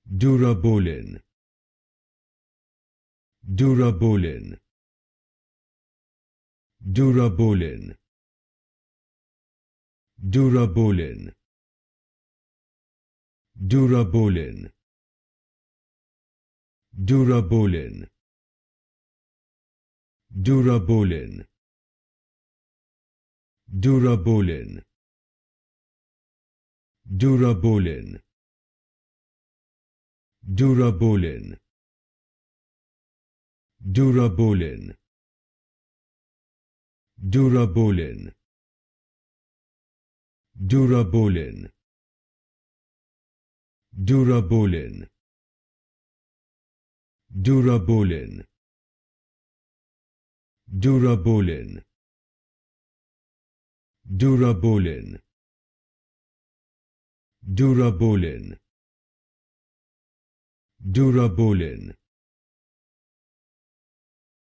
Durabolin. Durabolin. Durabolin. Durabolin. Durabolin. Durabolin. Durabolin. Durabolin. Durabolin. Durabolin. Durabolin. Durabolin. Durabolin. Durabolin. Durabolin. Durabolin. Durabolin. Durabolin. Durabolin.